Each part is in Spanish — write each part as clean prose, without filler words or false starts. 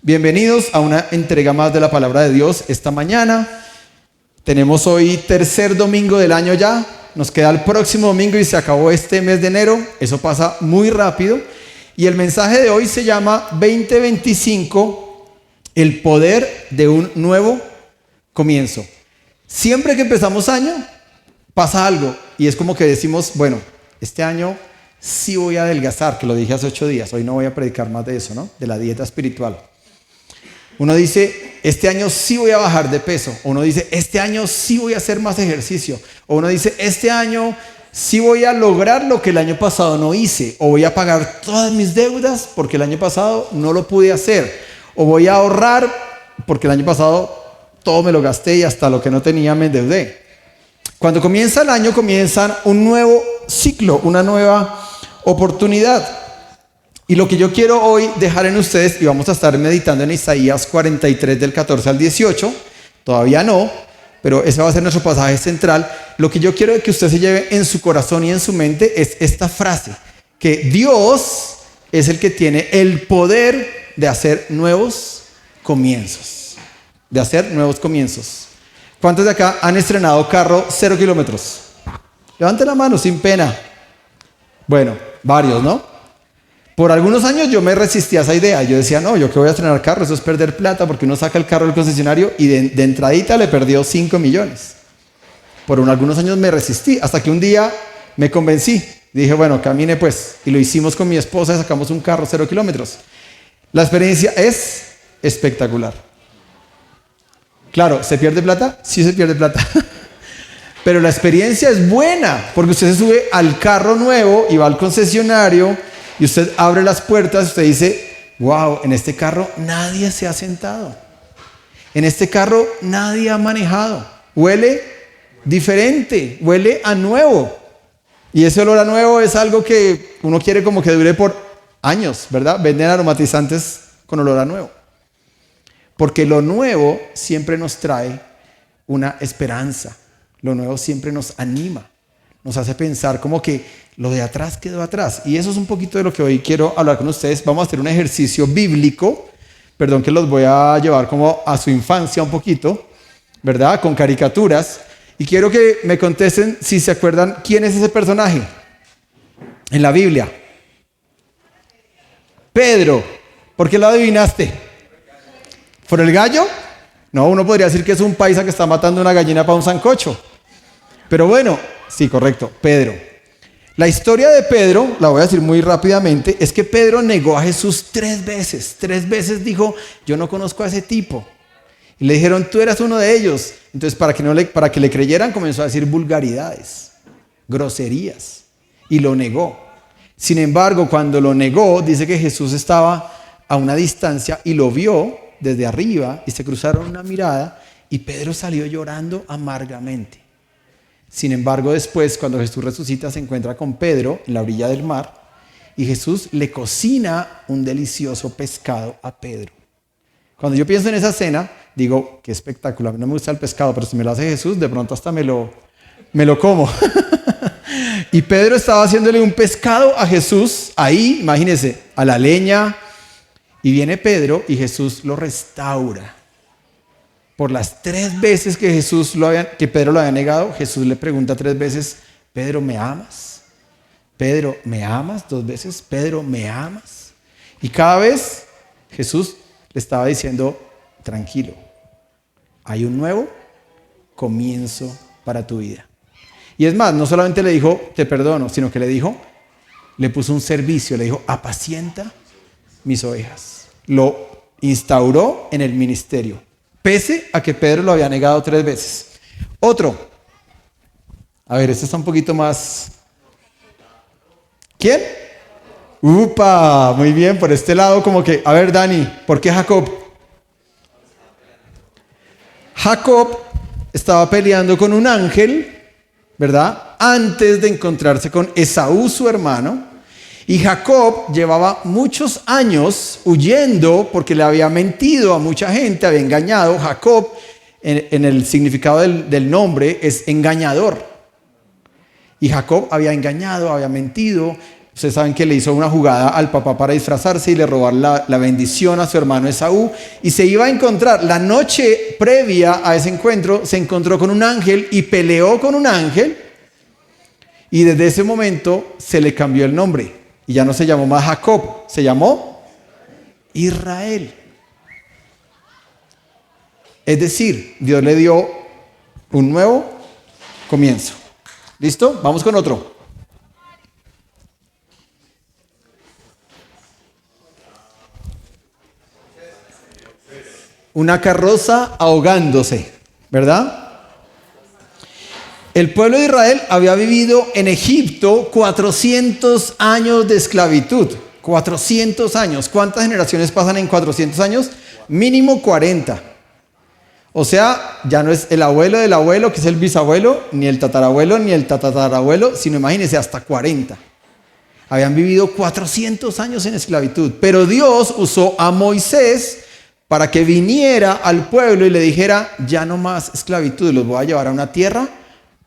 Bienvenidos a una entrega más de la Palabra de Dios esta mañana. Tenemos hoy tercer domingo del año ya. Nos queda el próximo domingo y se acabó este mes de enero. Eso pasa muy rápido. Y el mensaje de hoy se llama 2025, el poder de un nuevo comienzo. Siempre que empezamos año, pasa algo. Y es como que decimos, bueno, este año sí voy a adelgazar, que lo dije hace 8 días. Hoy no voy a predicar más de eso, ¿no? De la dieta espiritual. Uno dice, este año sí voy a bajar de peso. O uno dice, este año sí voy a hacer más ejercicio. O uno dice, este año sí voy a lograr lo que el año pasado no hice. O voy a pagar todas mis deudas porque el año pasado no lo pude hacer. O voy a ahorrar porque el año pasado todo me lo gasté y hasta lo que no tenía me endeudé. Cuando comienza el año, comienza un nuevo ciclo, una nueva oportunidad. Y lo que yo quiero hoy dejar en ustedes, y vamos a estar meditando en Isaías 43 del 14 al 18, todavía no, pero ese va a ser nuestro pasaje central. Lo que yo quiero que usted se lleve en su corazón y en su mente es esta frase, que Dios es el que tiene el poder de hacer nuevos comienzos. De hacer nuevos comienzos. ¿Cuántos de acá han estrenado carro 0 kilómetros? Levanten la mano sin pena. Bueno, varios, ¿no? Por algunos años yo me resistí a esa idea. Yo decía, no, yo que voy a estrenar carro, eso es perder plata, porque uno saca el carro del concesionario y de entradita le perdió 5 millones. Por algunos años me resistí, hasta que un día me convencí. Dije, bueno, camine pues. Y lo hicimos con mi esposa, sacamos un carro 0 kilómetros. La experiencia es espectacular. Claro, ¿se pierde plata? Sí se pierde plata. Pero la experiencia es buena, porque usted se sube al carro nuevo y va al concesionario y usted abre las puertas y usted dice, wow, en este carro nadie se ha sentado. En este carro nadie ha manejado. Huele diferente, huele a nuevo. Y ese olor a nuevo es algo que uno quiere como que dure por años, ¿verdad? Venden aromatizantes con olor a nuevo. Porque lo nuevo siempre nos trae una esperanza. Lo nuevo siempre nos anima. Nos hace pensar como que lo de atrás quedó atrás. Y eso es un poquito de lo que hoy quiero hablar con ustedes. Vamos a hacer un ejercicio bíblico. Perdón que los voy a llevar como a su infancia un poquito, ¿verdad? Con caricaturas. Y quiero que me contesten si se acuerdan quién es ese personaje en la Biblia. Pedro. ¿Por qué lo adivinaste? ¿Por el gallo? No, uno podría decir que es un paisa que está matando una gallina para un sancocho. Pero bueno, sí, correcto, Pedro. La historia de Pedro, la voy a decir muy rápidamente, es que Pedro negó a Jesús 3 veces. 3 veces dijo, yo no conozco a ese tipo. Y le dijeron, tú eras uno de ellos. Entonces, para que le creyeran, comenzó a decir vulgaridades, groserías, y lo negó. Sin embargo, cuando lo negó, dice que Jesús estaba a una distancia y lo vio desde arriba y se cruzaron una mirada y Pedro salió llorando amargamente. Sin embargo, después, cuando Jesús resucita, se encuentra con Pedro en la orilla del mar y Jesús le cocina un delicioso pescado a Pedro. Cuando yo pienso en esa escena, digo, qué espectacular. No me gusta el pescado, pero si me lo hace Jesús, de pronto hasta me lo como. Y Pedro estaba haciéndole un pescado a Jesús, ahí, imagínense, a la leña. Y viene Pedro y Jesús lo restaura. Por las 3 veces que Pedro lo había negado, Jesús le pregunta 3 veces, Pedro, ¿me amas? Pedro, ¿me amas? 2 veces, Pedro, ¿me amas? Y cada vez Jesús le estaba diciendo, tranquilo, hay un nuevo comienzo para tu vida. Y es más, no solamente le dijo, te perdono, sino que le puso un servicio, le dijo, apacienta mis ovejas. Lo instauró en el ministerio, pese a que Pedro lo había negado 3 veces. Otro. A ver, este está un poquito más. ¿Quién? ¡Upa! Muy bien, por este lado como que, a ver, Dani, ¿por qué Jacob? Jacob estaba peleando con un ángel, ¿verdad? Antes de encontrarse con Esaú, su hermano. Y Jacob llevaba muchos años huyendo porque le había mentido a mucha gente, había engañado. Jacob, en el significado del nombre, es engañador. Y Jacob había engañado, había mentido, Ustedes saben que le hizo una jugada al papá para disfrazarse y le robar la bendición a su hermano Esaú. Y se iba a encontrar, la noche previa a ese encuentro, se encontró con un ángel y peleó con un ángel. Y desde ese momento se le cambió el nombre. Y ya no se llamó más Jacob, se llamó Israel. Es decir, Dios le dio un nuevo comienzo. ¿Listo? Vamos con otro. Una carroza ahogándose, ¿verdad? El pueblo de Israel había vivido en Egipto 400 años de esclavitud. 400 años. ¿Cuántas generaciones pasan en 400 años? Mínimo 40. O sea, ya no es el abuelo del abuelo, que es el bisabuelo, ni el tatarabuelo, ni el tatarabuelo, sino imagínense, hasta 40. Habían vivido 400 años en esclavitud. Pero Dios usó a Moisés para que viniera al pueblo y le dijera, ya no más esclavitud, los voy a llevar a una tierra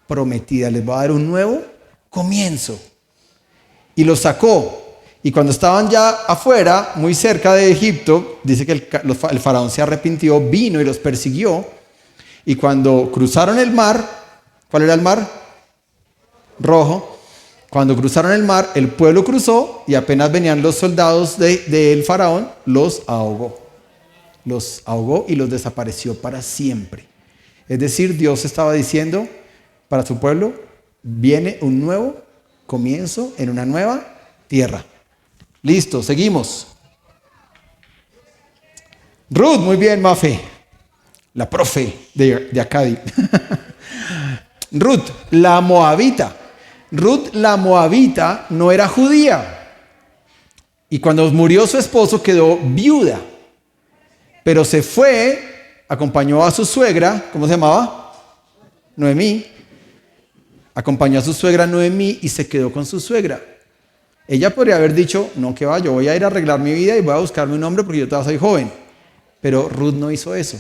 prometida, les voy a dar un nuevo comienzo. Y los sacó. Y cuando estaban ya afuera, muy cerca de Egipto, dice que el faraón se arrepintió, vino y los persiguió. Y cuando cruzaron el mar, ¿cuál era el mar? Rojo. Cuando cruzaron el mar, el pueblo cruzó y apenas venían los soldados del faraón, los ahogó. Los ahogó y los desapareció para siempre. Es decir, Dios estaba diciendo para su pueblo, viene un nuevo comienzo en una nueva tierra. Listo, seguimos. Ruth, muy bien, Mafe, la profe de Acadi. Ruth, la moabita. Ruth, la moabita, no era judía. Y cuando murió su esposo quedó viuda. Pero se fue, acompañó a su suegra, ¿cómo se llamaba? Noemí. Acompañó a su suegra Noemí y se quedó con su suegra. Ella podría haber dicho, no, que va, yo voy a ir a arreglar mi vida y voy a buscarme un hombre porque yo todavía soy joven. Pero Ruth no hizo eso.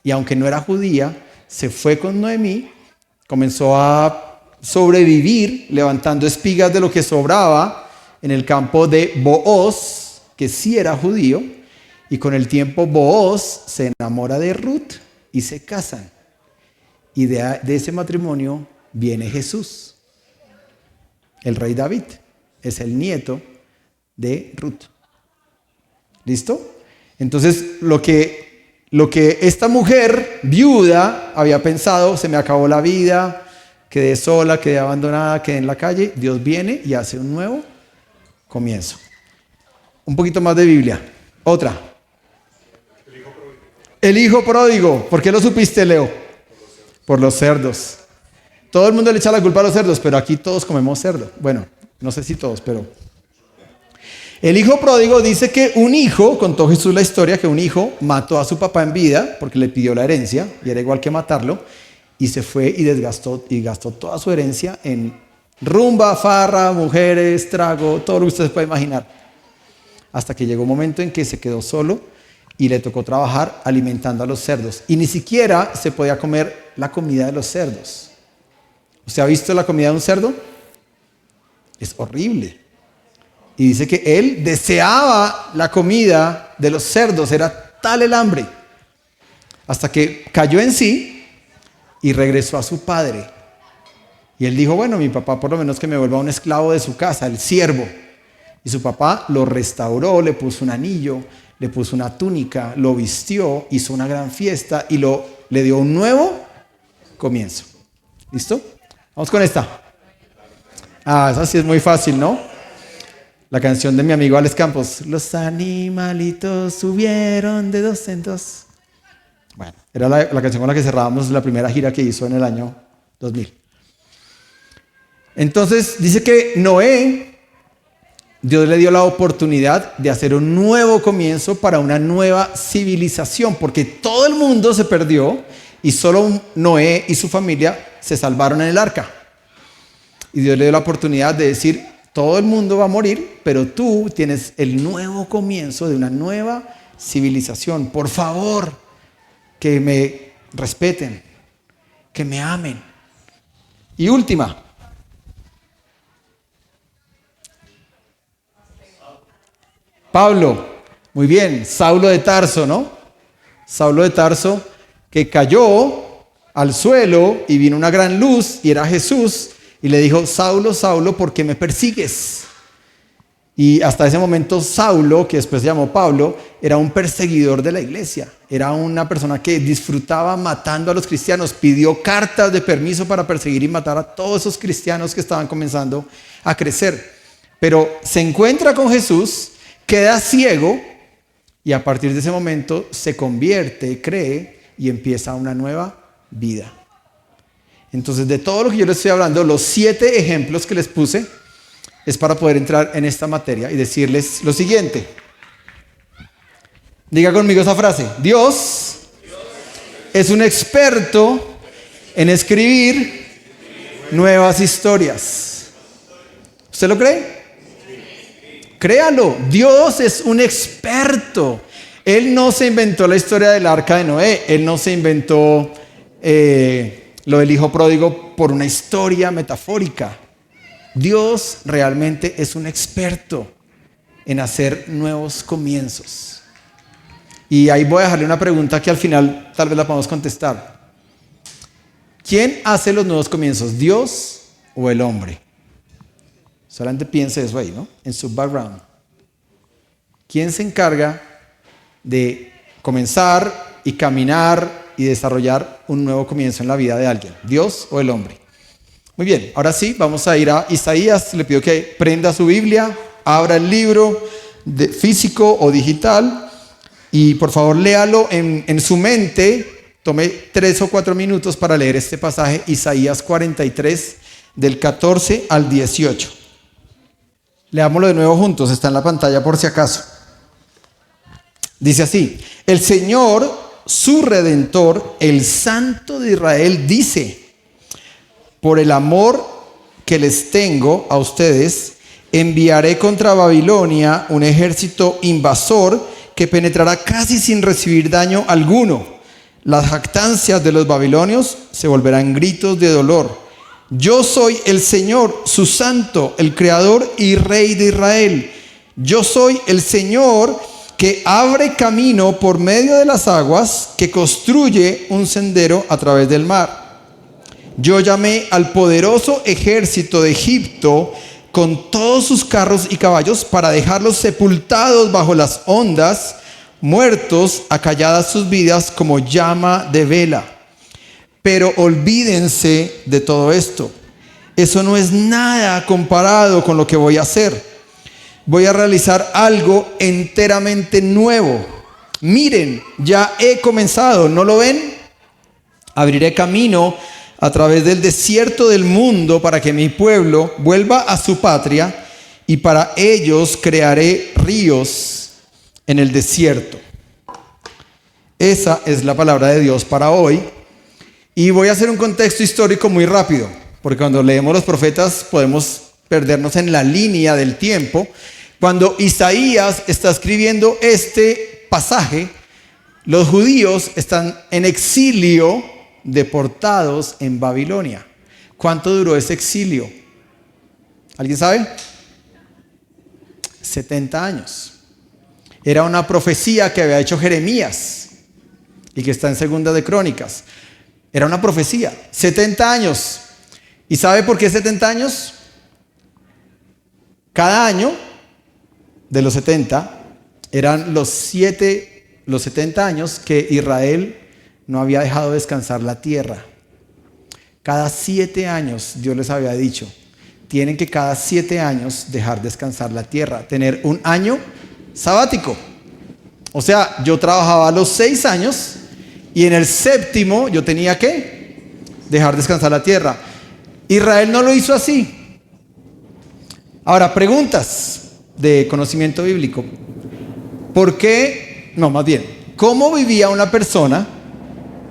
Y aunque no era judía, se fue con Noemí, comenzó a sobrevivir levantando espigas de lo que sobraba en el campo de Booz, que sí era judío. Y con el tiempo Booz se enamora de Ruth y se casan. Y de ese matrimonio viene Jesús. El rey David es el nieto de Ruth. ¿Listo? Entonces lo que esta mujer viuda había pensado, se me acabó la vida, quedé sola, quedé abandonada, quedé en la calle. Dios viene y hace un nuevo comienzo. Un poquito más de Biblia. Otra. El hijo pródigo. ¿Por qué lo supiste, Leo? Por los cerdos. Todo el mundo le echa la culpa a los cerdos, pero aquí todos comemos cerdo. Bueno, no sé si todos, pero... El hijo pródigo dice que un hijo, contó Jesús la historia, que un hijo mató a su papá en vida porque le pidió la herencia y era igual que matarlo, y se fue y gastó toda su herencia en rumba, farra, mujeres, trago, todo lo que usted se puede imaginar. Hasta que llegó un momento en que se quedó solo y le tocó trabajar alimentando a los cerdos. Y ni siquiera se podía comer la comida de los cerdos. ¿Usted ha visto la comida de un cerdo? Es horrible. Y dice que él deseaba la comida de los cerdos, era tal el hambre. Hasta que cayó en sí y regresó a su padre. Y él dijo, bueno, mi papá por lo menos que me vuelva un esclavo de su casa, el siervo. Y su papá lo restauró, le puso un anillo, le puso una túnica, lo vistió, hizo una gran fiesta y le dio un nuevo comienzo. ¿Listo? Vamos con esta. Esa sí es muy fácil, ¿no? La canción de mi amigo Alex Campos. Los animalitos subieron de 2 en 2. Bueno, era la canción con la que cerrábamos la primera gira que hizo en el año 2000. Entonces dice que Noé, Dios le dio la oportunidad de hacer un nuevo comienzo para una nueva civilización, porque todo el mundo se perdió y solo Noé y su familia se salvaron en el arca. Y Dios le dio la oportunidad de decir, todo el mundo va a morir, pero tú tienes el nuevo comienzo de una nueva civilización. Por favor, que me respeten, que me amen. Y última. Pablo, muy bien. Saulo de Tarso, ¿no? Saulo de Tarso, que cayó al suelo y vino una gran luz y era Jesús y le dijo: Saulo, Saulo, ¿por qué me persigues? Y hasta ese momento Saulo, que después se llamó Pablo, era un perseguidor de la iglesia. Era una persona que disfrutaba matando a los cristianos. Pidió cartas de permiso para perseguir y matar a todos esos cristianos que estaban comenzando a crecer. Pero se encuentra con Jesús, queda ciego y a partir de ese momento se convierte, cree y empieza una nueva vida. Entonces, de todo lo que yo les estoy hablando, los 7 ejemplos que les puse es para poder entrar en esta materia y decirles lo siguiente. Diga conmigo esa frase: Dios es un experto en escribir nuevas historias. ¿Usted lo cree? Créalo, Dios es un experto. Él no se inventó la historia del arca de Noé. Él no se inventó lo del hijo pródigo por una historia metafórica. Dios realmente es un experto en hacer nuevos comienzos. Y ahí voy a dejarle una pregunta que al final tal vez la podamos contestar. ¿Quién hace los nuevos comienzos, Dios o el hombre? Solamente piense eso ahí, ¿no? En su background. ¿Quién se encarga de comenzar y caminar y desarrollar un nuevo comienzo en la vida de alguien? ¿Dios o el hombre? Muy bien, ahora sí, vamos a ir a Isaías. Le pido que prenda su Biblia, abra el libro físico o digital y por favor léalo en su mente. Tome 3 o 4 minutos para leer este pasaje, Isaías 43, del 14 al 18. Leámoslo de nuevo juntos, está en la pantalla por si acaso. Dice así: el Señor, su Redentor, el Santo de Israel, dice: por el amor que les tengo a ustedes, enviaré contra Babilonia un ejército invasor que penetrará casi sin recibir daño alguno. Las jactancias de los babilonios se volverán gritos de dolor. Yo soy el Señor, su santo, el creador y rey de Israel. Yo soy el Señor que abre camino por medio de las aguas, que construye un sendero a través del mar. Yo llamé al poderoso ejército de Egipto con todos sus carros y caballos para dejarlos sepultados bajo las ondas, muertos, acalladas sus vidas como llama de vela. Pero olvídense de todo esto. Eso no es nada comparado con lo que voy a hacer. Voy a realizar algo enteramente nuevo. Miren, ya he comenzado, ¿no lo ven? Abriré camino a través del desierto del mundo para que mi pueblo vuelva a su patria, y para ellos crearé ríos en el desierto. Esa es la palabra de Dios para hoy. Y voy a hacer un contexto histórico muy rápido, porque cuando leemos los profetas podemos perdernos en la línea del tiempo. Cuando Isaías está escribiendo este pasaje, los judíos están en exilio, deportados en Babilonia. ¿Cuánto duró ese exilio? ¿Alguien sabe? 70 años. Era una profecía que había hecho Jeremías y que está en Segunda de Crónicas. Era una profecía, 70 años. ¿Y sabe por qué 70 años? Cada año de los 70 eran los 70 años que Israel no había dejado descansar la tierra. Cada 7 años Dios les había dicho: tienen que cada 7 años dejar descansar la tierra, tener un año sabático. O sea, yo trabajaba los 6 años y en el 7º yo tenía que dejar descansar la tierra. Israel no lo hizo así. Ahora, preguntas de conocimiento bíblico. ¿Por qué? No, más bien, ¿cómo vivía una persona?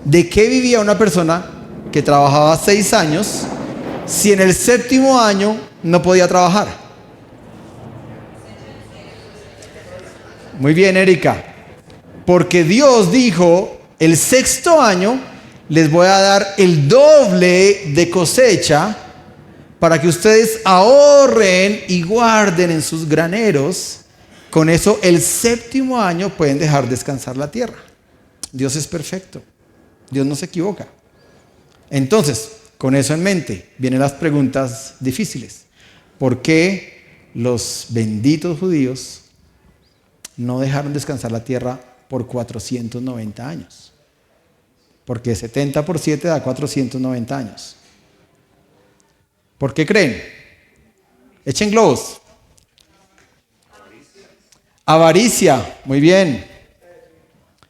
¿De qué vivía una persona que trabajaba 6 años si en el 7º año no podía trabajar? Muy bien, Erika. Porque Dios dijo: el 6º año les voy a dar el doble de cosecha para que ustedes ahorren y guarden en sus graneros Con eso, el séptimo año pueden dejar descansar la tierra. Dios es perfecto. Dios no se equivoca. Entonces, con eso en mente, vienen las preguntas difíciles. ¿Por qué los benditos judíos no dejaron descansar la tierra por 490 años? Porque 70 por 7 da 490 años. ¿Por qué creen? Echen globos. Avaricia, muy bien.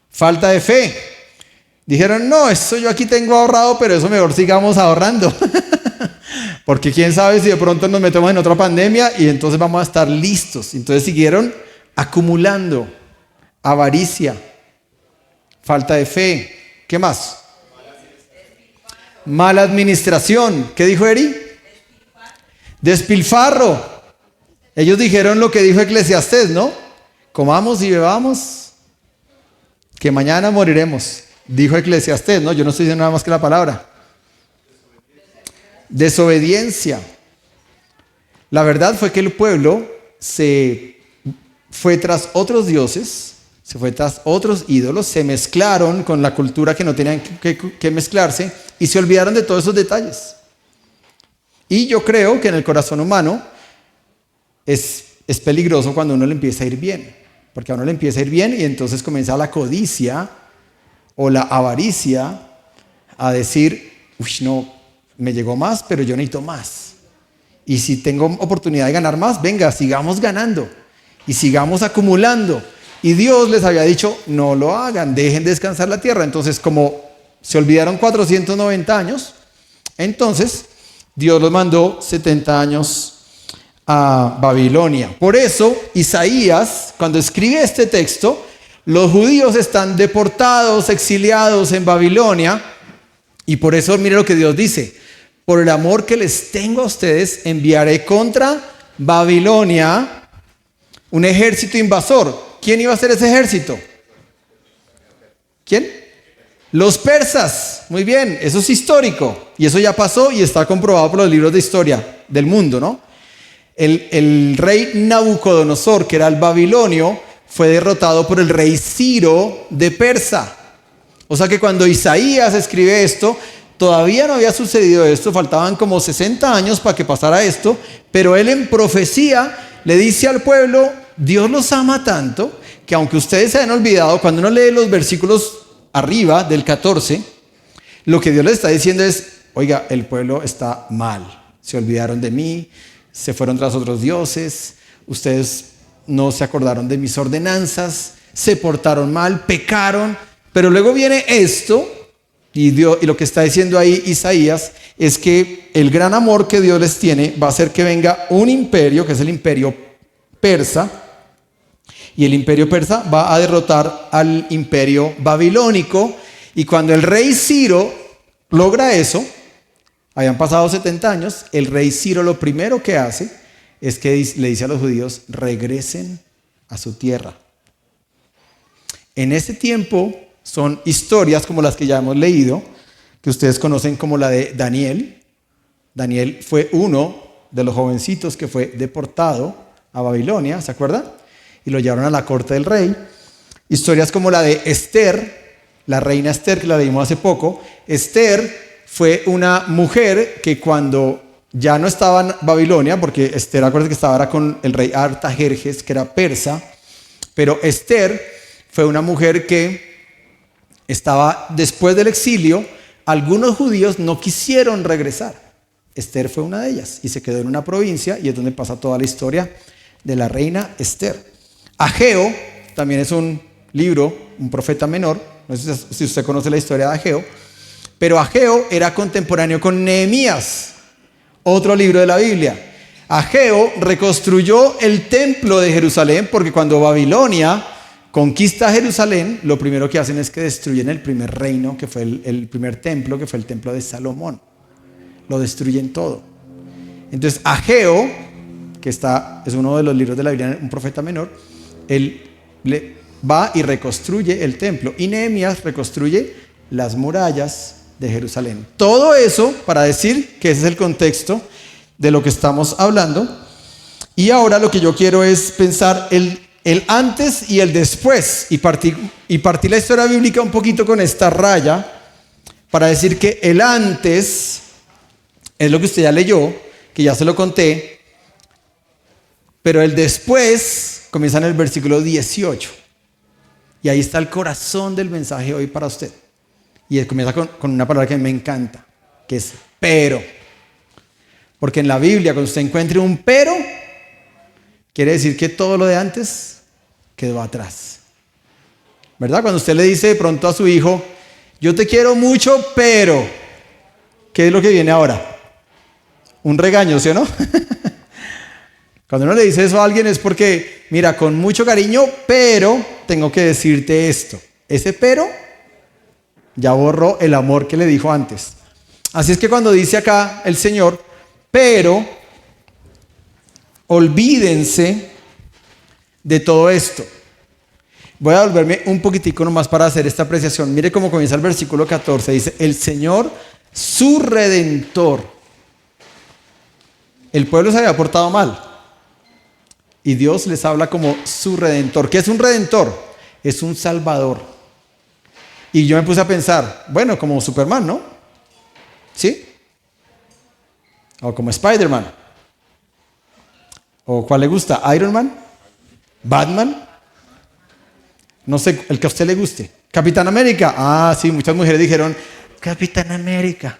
Falta de fe. Dijeron, no, eso yo aquí tengo ahorrado, pero eso mejor sigamos ahorrando. Porque quién sabe si de pronto nos metemos en otra pandemia y entonces vamos a estar listos. Entonces siguieron acumulando. Avaricia. Falta de fe. ¿Qué más? Mala administración. ¿Qué dijo Eri? Despilfarro. Ellos dijeron lo que dijo Eclesiastés, ¿no? Comamos y bebamos, que mañana moriremos. Dijo Eclesiastés, ¿no? Yo no estoy diciendo nada más que la palabra. Desobediencia. La verdad fue que el pueblo se fue tras otros dioses, se fue tras otros ídolos, se mezclaron con la cultura que no tenían que mezclarse y se olvidaron de todos esos detalles. Y yo creo que en el corazón humano es peligroso cuando a uno le empieza a ir bien. Porque a uno le empieza a ir bien y entonces comienza la codicia o la avaricia a decir, uy, no, me llegó más, pero yo necesito más. Y si tengo oportunidad de ganar más, venga, sigamos ganando y sigamos acumulando. Y Dios les había dicho, no lo hagan, dejen descansar la tierra. Entonces, como se olvidaron 490 años, entonces Dios los mandó 70 años a Babilonia. Por eso, Isaías, cuando escribe este texto, los judíos están deportados, exiliados en Babilonia, y por eso mire lo que Dios dice: por el amor que les tengo a ustedes, enviaré contra Babilonia un ejército invasor. ¿Quién iba a ser ese ejército? ¿Quién? Los persas. Muy bien, eso es histórico, y eso ya pasó y está comprobado por los libros de historia del mundo, ¿no? El rey Nabucodonosor, que era el babilonio, fue derrotado por el rey Ciro de Persa. O sea que cuando Isaías escribe esto, todavía no había sucedido esto, faltaban como 60 años para que pasara esto, pero él en profecía le dice al pueblo, Dios los ama tanto, que aunque ustedes se han olvidado, cuando uno lee los versículos arriba del 14, lo que Dios les está diciendo es, oiga, el pueblo está mal, se olvidaron de mí, se fueron tras otros dioses, ustedes no se acordaron de mis ordenanzas, se portaron mal, pecaron, pero luego viene esto, y lo que está diciendo ahí Isaías es que el gran amor que Dios les tiene va a hacer que venga un imperio, que es el imperio persa, y el imperio persa va a derrotar al imperio babilónico, y cuando el rey Ciro logra eso, habían pasado 70 años, el rey Ciro lo primero que hace es que le dice a los judíos, regresen a su tierra. En ese tiempo son historias como las que ya hemos leído, que ustedes conocen como la de Daniel. Daniel fue uno de los jovencitos que fue deportado a Babilonia, ¿se acuerdan? Y lo llevaron a la corte del rey. Historias como la de Esther, la reina Esther, que la leímos hace poco. Esther fue una mujer que cuando ya no estaba en Babilonia, porque Esther, acuérdense que estaba ahora con el rey Artajerjes, que era persa, pero Esther fue una mujer que estaba después del exilio. Algunos judíos no quisieron regresar. Esther fue una de ellas y se quedó en una provincia, y es donde pasa toda la historia de la reina Esther. Ageo también es un libro, un profeta menor, no sé si usted conoce la historia de Ageo, pero Ageo era contemporáneo con Nehemías, otro libro de la Biblia. Ageo reconstruyó el templo de Jerusalén, porque cuando Babilonia conquista Jerusalén, lo primero que hacen es que destruyen el primer reino, que fue el primer templo, que fue el templo de Salomón. Lo destruyen todo. Entonces Ageo, que es uno de los libros de la Biblia, un profeta menor, él va y reconstruye el templo, y Nehemías reconstruye las murallas de Jerusalén. Todo eso para decir que ese es el contexto de lo que estamos hablando. Y ahora lo que yo quiero es pensar el antes y el después. Y partí la historia bíblica un poquito con esta raya para decir que el antes es lo que usted ya leyó, que ya se lo conté, pero el después comienza en el versículo 18. Y ahí está el corazón del mensaje hoy para usted. Y comienza con una palabra que me encanta, que es pero. Porque en la Biblia, cuando usted encuentre un pero, quiere decir que todo lo de antes quedó atrás. ¿Verdad? Cuando usted le dice de pronto a su hijo, yo te quiero mucho, pero, ¿qué es lo que viene ahora? Un regaño, ¿sí o no? Cuando uno le dice eso a alguien es porque, mira, con mucho cariño, pero tengo que decirte esto. Ese pero ya borró el amor que le dijo antes. Así es que cuando dice acá el Señor, pero olvídense de todo esto. Voy a volverme un poquitico nomás para hacer esta apreciación. Mire cómo comienza el versículo 14. Dice, el Señor, su Redentor. El pueblo se había portado mal. Y Dios les habla como su Redentor. ¿Qué es un Redentor? Es un Salvador. Y yo me puse a pensar, bueno, como Superman, ¿no? ¿Sí? O como Spider-Man. ¿O cuál le gusta? ¿Iron Man? ¿Batman? No sé, el que a usted le guste. ¿Capitán América? Ah, sí, muchas mujeres dijeron, Capitán América.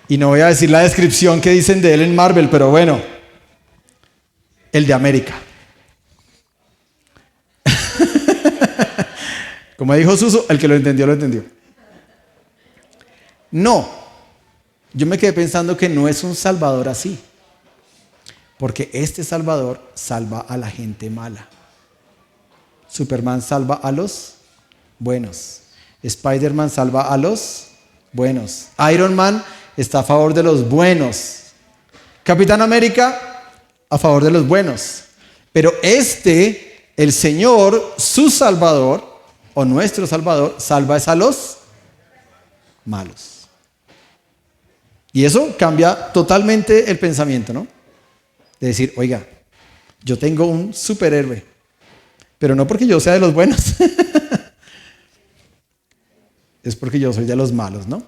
Y no voy a decir la descripción que dicen de él en Marvel, pero bueno, el de América. Como dijo Suso, el que lo entendió, lo entendió. No, yo me quedé pensando que no es un salvador así. Porque este salvador salva a la gente mala. Superman salva a los buenos. Spider-Man salva a los buenos. Iron Man está a favor de los buenos. Capitán América a favor de los buenos. Pero el Señor, su Salvador, o nuestro Salvador, salva a los malos. Y eso cambia totalmente el pensamiento, ¿no? De decir, oiga, yo tengo un superhéroe, pero no porque yo sea de los buenos, es porque yo soy de los malos, ¿no?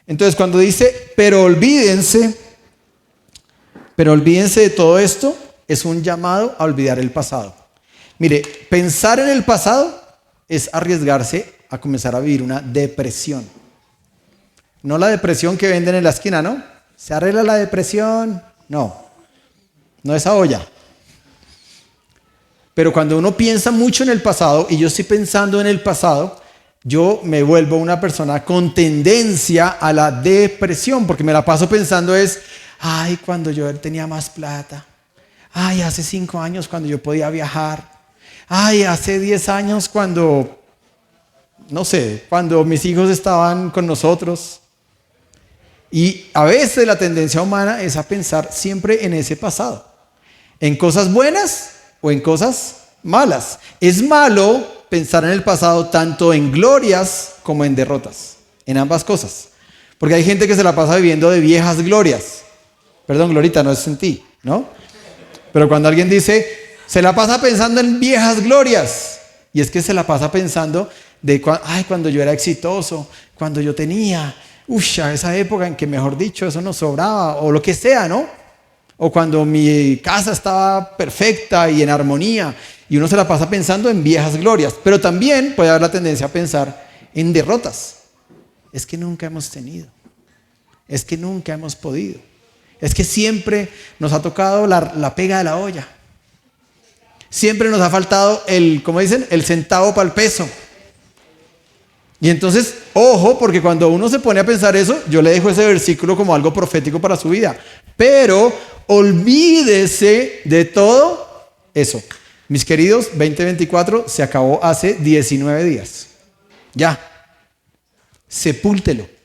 Entonces cuando dice, pero olvídense de todo esto, es un llamado a olvidar el pasado. Mire, pensar en el pasado es arriesgarse a comenzar a vivir una depresión. No la depresión que venden en la esquina, ¿no? Se arregla la depresión. No esa olla. Pero cuando uno piensa mucho en el pasado, y yo estoy pensando en el pasado, yo me vuelvo una persona con tendencia a la depresión, porque me la paso pensando ay, cuando yo tenía más plata. Ay, hace 5 años cuando yo podía viajar. Ay, hace 10 años cuando, no sé, cuando mis hijos estaban con nosotros. Y a veces la tendencia humana es a pensar siempre en ese pasado. En cosas buenas o en cosas malas. Es malo pensar en el pasado tanto en glorias como en derrotas. En ambas cosas. Porque hay gente que se la pasa viviendo de viejas glorias. Perdón, Glorita, no es en ti, ¿no? Pero cuando alguien dice, se la pasa pensando en viejas glorias. Y es que se la pasa pensando de, cuando yo era exitoso, cuando yo tenía, esa época en que, mejor dicho, eso nos sobraba, o lo que sea, ¿no? O cuando mi casa estaba perfecta y en armonía, y uno se la pasa pensando en viejas glorias. Pero también puede haber la tendencia a pensar en derrotas. Es que nunca hemos tenido. Es que nunca hemos podido. Es que siempre nos ha tocado la pega de la olla. Siempre nos ha faltado ¿cómo dicen? El centavo para el peso. Y entonces, ojo, porque cuando uno se pone a pensar eso, yo le dejo ese versículo como algo profético para su vida. Pero olvídese de todo eso. Mis queridos, 2024 se acabó hace 19 días. Ya. Sepúltelo.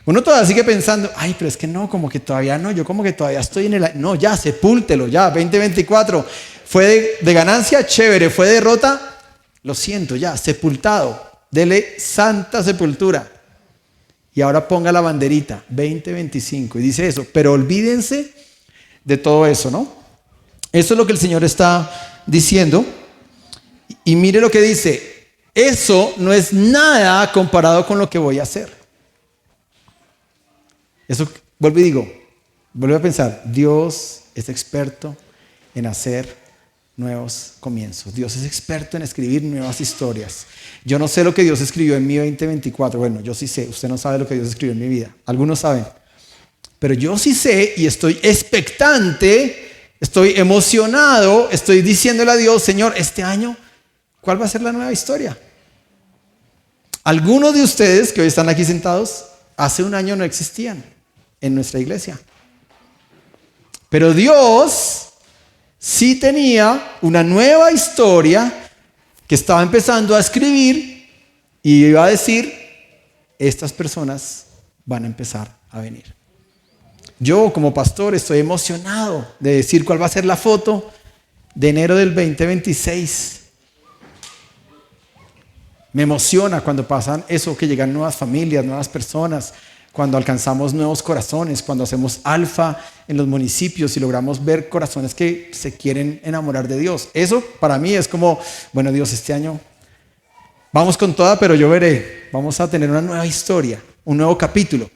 Uno todavía sigue pensando, pero es que no, como que todavía no, yo como que todavía estoy en el... No, ya, sepúltelo, ya, 2024. Fue de ganancia, chévere, fue derrota, lo siento, ya, sepultado. Dele santa sepultura. Y ahora ponga la banderita, 2025, y dice eso, pero olvídense de todo eso, ¿no? Eso es lo que el Señor está diciendo. Y mire lo que dice. Eso no es nada comparado con lo que voy a hacer. Eso, vuelvo a pensar. Dios es experto en hacer nuevos comienzos. Dios es experto en escribir nuevas historias. Yo no sé lo que Dios escribió en mi 2024. Bueno, yo sí sé. Usted no sabe lo que Dios escribió en mi vida. Algunos saben. Pero yo sí sé y estoy expectante, estoy emocionado, estoy diciéndole a Dios, Señor, este año, ¿cuál va a ser la nueva historia? Algunos de ustedes que hoy están aquí sentados, hace un año no existían en nuestra iglesia. Pero Dios sí tenía una nueva historia que estaba empezando a escribir y iba a decir, estas personas van a empezar a venir. Yo como pastor estoy emocionado de decir cuál va a ser la foto de enero del 2026. Me emociona cuando pasan eso, que llegan nuevas familias, nuevas personas, cuando alcanzamos nuevos corazones, cuando hacemos alfa en los municipios y logramos ver corazones que se quieren enamorar de Dios. Eso para mí es como, bueno, Dios, este año vamos con toda, pero yo veré, vamos a tener una nueva historia, un nuevo capítulo.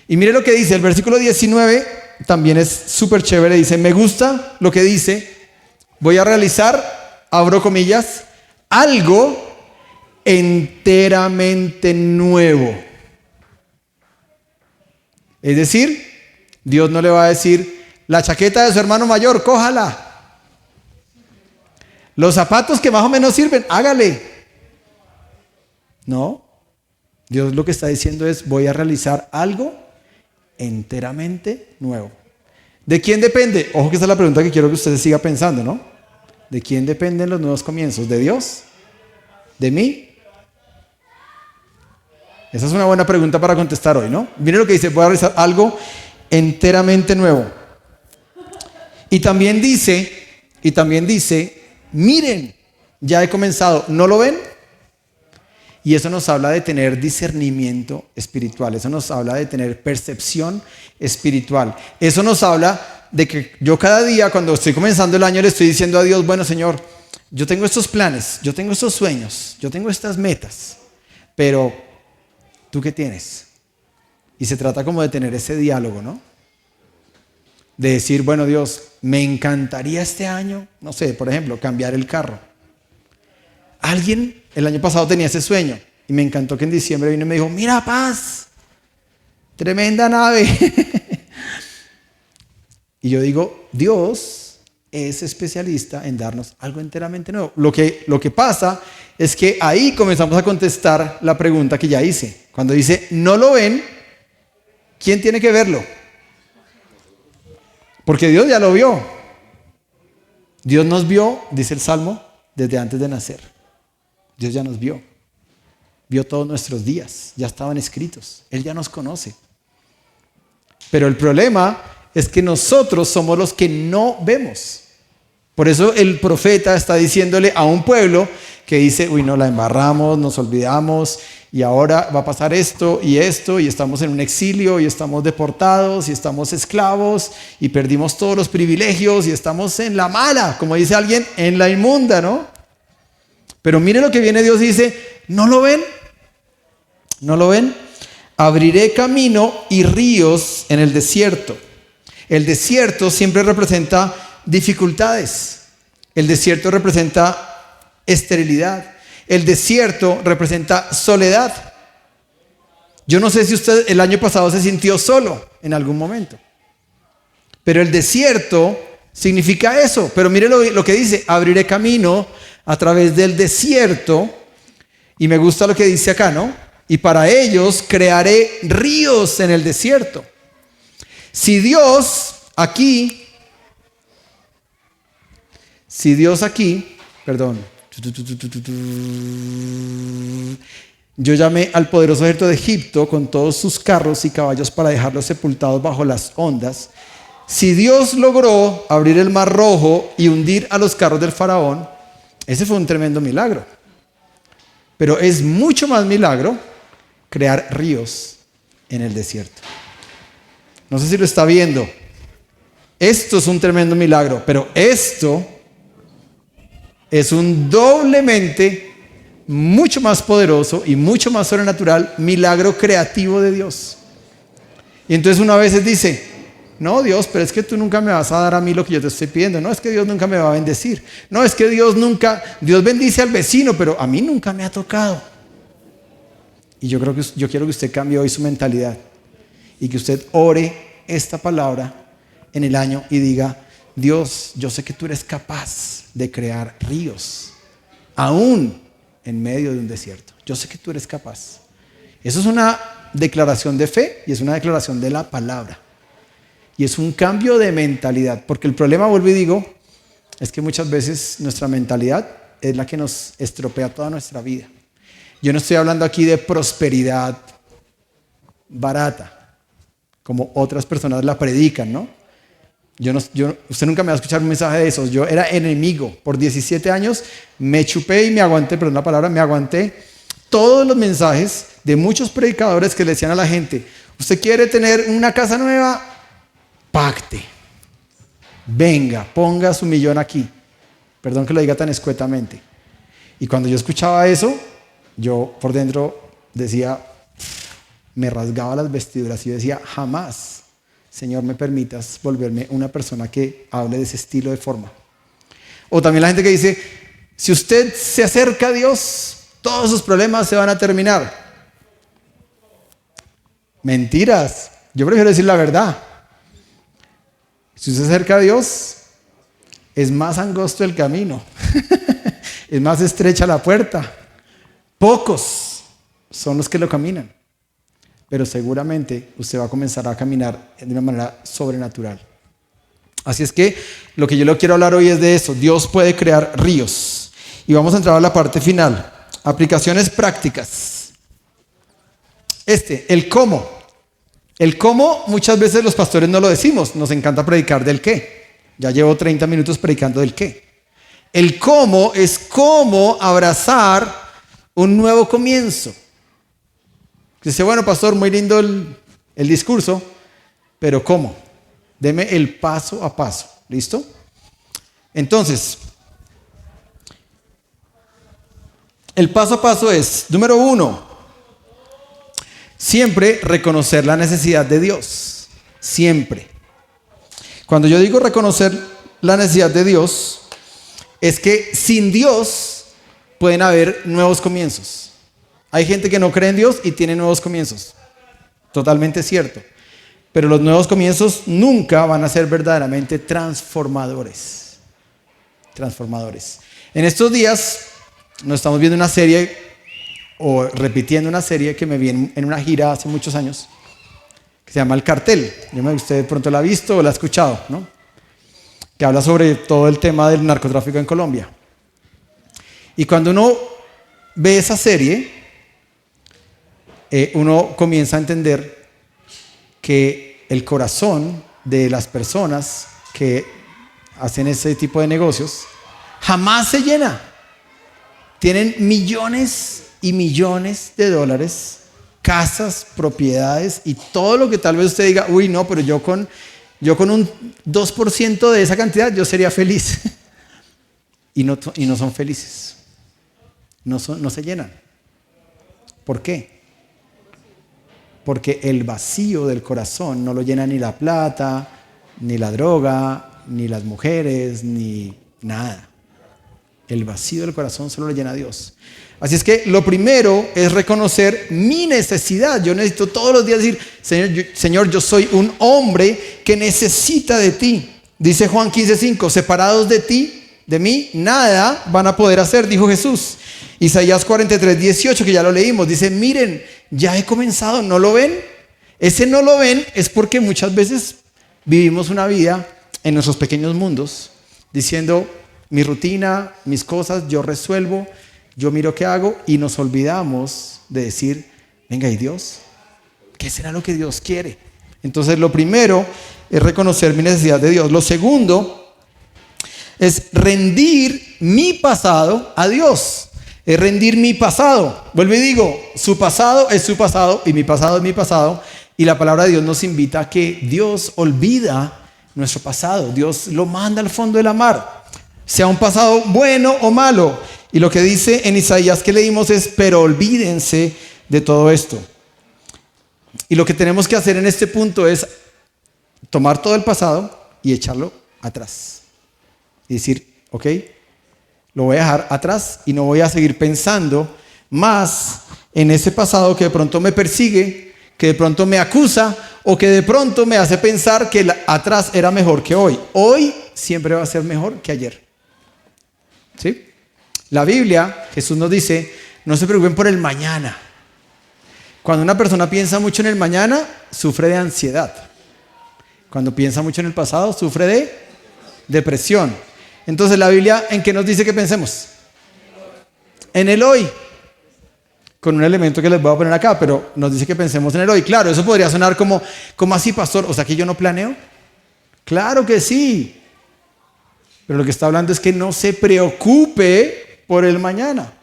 Y mire lo que dice, el versículo 19 también es súper chévere, dice, me gusta lo que dice, voy a realizar, abro comillas, algo enteramente nuevo. Es decir, Dios no le va a decir, la chaqueta de su hermano mayor, cójala. Los zapatos que más o menos sirven, hágale. No, Dios lo que está diciendo es, voy a realizar algo enteramente nuevo. ¿De quién depende? Ojo que esa es la pregunta que quiero que usted siga pensando, ¿no? ¿De quién dependen los nuevos comienzos? ¿De Dios? ¿De mí? Esa es una buena pregunta para contestar hoy, ¿no? Miren lo que dice, voy a realizar algo enteramente nuevo. Y también dice, miren, ya he comenzado, ¿no lo ven? Y eso nos habla de tener discernimiento espiritual, eso nos habla de tener percepción espiritual. Eso nos habla de que yo cada día cuando estoy comenzando el año le estoy diciendo a Dios, bueno Señor, yo tengo estos planes, yo tengo estos sueños, yo tengo estas metas, pero ¿tú qué tienes? Y se trata como de tener ese diálogo, ¿no? De decir, bueno Dios, me encantaría este año, no sé, por ejemplo, cambiar el carro. Alguien el año pasado tenía ese sueño y me encantó que en diciembre vino y me dijo, mira Paz, tremenda nave. Y yo digo, Dios es especialista en darnos algo enteramente nuevo. Lo que pasa es que ahí comenzamos a contestar la pregunta que ya hice. Cuando dice, no lo ven, ¿quién tiene que verlo? Porque Dios ya lo vio. Dios nos vio, dice el Salmo, desde antes de nacer. Dios ya nos vio. Vio todos nuestros días. Ya estaban escritos. Él ya nos conoce. Pero el problema es que nosotros somos los que no vemos. Por eso el profeta está diciéndole a un pueblo que dice, uy, no, la embarramos, nos olvidamos, y ahora va a pasar esto, y estamos en un exilio, y estamos deportados, y estamos esclavos, y perdimos todos los privilegios, y estamos en la mala, como dice alguien, en la inmunda, ¿no? Pero mire lo que viene Dios y dice, ¿no lo ven? ¿No lo ven? Abriré camino y ríos en el desierto. El desierto siempre representa dificultades. El desierto representa esterilidad. El desierto representa soledad. Yo no sé si usted el año pasado se sintió solo en algún momento. Pero el desierto significa eso. Pero mire lo que dice, abriré camino a través del desierto. Y me gusta lo que dice acá, ¿no? Y para ellos crearé ríos en el desierto. Si Dios aquí, yo llamé al poderoso ejército de Egipto con todos sus carros y caballos para dejarlos sepultados bajo las ondas. Si Dios logró abrir el mar rojo y hundir a los carros del faraón, ese fue un tremendo milagro. Pero es mucho más milagro crear ríos en el desierto. No sé si lo está viendo. Esto es un tremendo milagro, pero esto es un doblemente mucho más poderoso y mucho más sobrenatural milagro creativo de Dios. Y entonces uno a veces dice, no, Dios, pero es que tú nunca me vas a dar a mí lo que yo te estoy pidiendo. No, es que Dios nunca me va a bendecir. No, es que Dios bendice al vecino, pero a mí nunca me ha tocado. Y yo quiero que usted cambie hoy su mentalidad y que usted ore esta palabra en el año y diga, Dios, yo sé que tú eres capaz de crear ríos, aún en medio de un desierto. Yo sé que tú eres capaz. Eso es una declaración de fe y es una declaración de la palabra. Y es un cambio de mentalidad, porque el problema, vuelvo y digo, es que muchas veces nuestra mentalidad es la que nos estropea toda nuestra vida. Yo no estoy hablando aquí de prosperidad barata, como otras personas la predican, ¿no? Usted nunca me va a escuchar un mensaje de esos. Yo era enemigo. Por 17 años me chupé y me aguanté, perdón la palabra, me aguanté todos los mensajes de muchos predicadores que le decían a la gente, ¿usted quiere tener una casa nueva? Pacte. Venga, ponga su millón aquí. Perdón que lo diga tan escuetamente. Y cuando yo escuchaba eso, yo por dentro decía, me rasgaba las vestiduras y yo decía, jamás, Señor, me permitas volverme una persona que hable de ese estilo de forma. O también la gente que dice, si usted se acerca a Dios, todos sus problemas se van a terminar. Mentiras. Yo prefiero decir la verdad. Si usted se acerca a Dios, es más angosto el camino. Es más estrecha la puerta. Pocos son los que lo caminan. Pero seguramente usted va a comenzar a caminar de una manera sobrenatural. Así es que lo que yo le quiero hablar hoy es de eso. Dios puede crear ríos. Y vamos a entrar a la parte final. Aplicaciones prácticas. El cómo. El cómo muchas veces los pastores no lo decimos. Nos encanta predicar del qué. Ya llevo 30 minutos predicando del qué. El cómo es cómo abrazar un nuevo comienzo. Dice, bueno, pastor, muy lindo el discurso, pero ¿cómo? Deme el paso a paso. ¿Listo? Entonces, el paso a paso es, número 1, siempre reconocer la necesidad de Dios. Siempre. Cuando yo digo reconocer la necesidad de Dios, es que sin Dios pueden haber nuevos comienzos. Hay gente que no cree en Dios y tiene nuevos comienzos. Totalmente cierto. Pero los nuevos comienzos nunca van a ser verdaderamente transformadores. Transformadores. En estos días nos estamos viendo una serie, o repitiendo una serie que me vi en una gira hace muchos años, que se llama El Cartel. Usted de pronto la ha visto o la ha escuchado, ¿no? Que habla sobre todo el tema del narcotráfico en Colombia. Y cuando uno ve esa serie, uno comienza a entender que el corazón de las personas que hacen ese tipo de negocios jamás se llena. Tienen millones y millones de dólares, casas, propiedades y todo lo que tal vez usted diga, uy, no, pero yo con un 2% de esa cantidad yo sería feliz. y no son felices. No se llenan. ¿Por qué? Porque el vacío del corazón no lo llena ni la plata, ni la droga, ni las mujeres, ni nada. El vacío del corazón solo lo llena Dios. Así es que lo primero es reconocer mi necesidad. Yo necesito todos los días decir, Señor, yo soy un hombre que necesita de ti. Dice Juan 15:5, separados de ti, de mí, nada van a poder hacer, dijo Jesús. Isaías 43:18, que ya lo leímos, dice, miren, ya he comenzado, ¿no lo ven? Ese no lo ven es porque muchas veces vivimos una vida en nuestros pequeños mundos, diciendo, mi rutina, mis cosas, yo resuelvo, yo miro qué hago, y nos olvidamos de decir, venga, ¿y Dios? ¿Qué será lo que Dios quiere? Entonces lo primero es reconocer mi necesidad de Dios. Lo segundo es rendir mi pasado a Dios. Es rendir mi pasado. Vuelvo y digo, su pasado es su pasado y mi pasado es mi pasado. Y la palabra de Dios nos invita a que Dios olvida nuestro pasado. Dios lo manda al fondo de la mar, sea un pasado bueno o malo. Y lo que dice en Isaías que leímos es, pero olvídense de todo esto. Y lo que tenemos que hacer en este punto es tomar todo el pasado y echarlo atrás. Y decir, ok, lo voy a dejar atrás y no voy a seguir pensando más en ese pasado que de pronto me persigue, que de pronto me acusa o que de pronto me hace pensar que atrás era mejor que hoy. Hoy siempre va a ser mejor que ayer. ¿Sí? La Biblia, Jesús nos dice, no se preocupen por el mañana. Cuando una persona piensa mucho en el mañana, sufre de ansiedad. Cuando piensa mucho en el pasado, sufre de depresión. Entonces la Biblia, ¿en qué nos dice que pensemos? En el hoy. Con un elemento que les voy a poner acá, pero nos dice que pensemos en el hoy. Claro, eso podría sonar como así, pastor, o sea que yo no planeo. Claro que sí. Pero lo que está hablando es que no se preocupe por el mañana.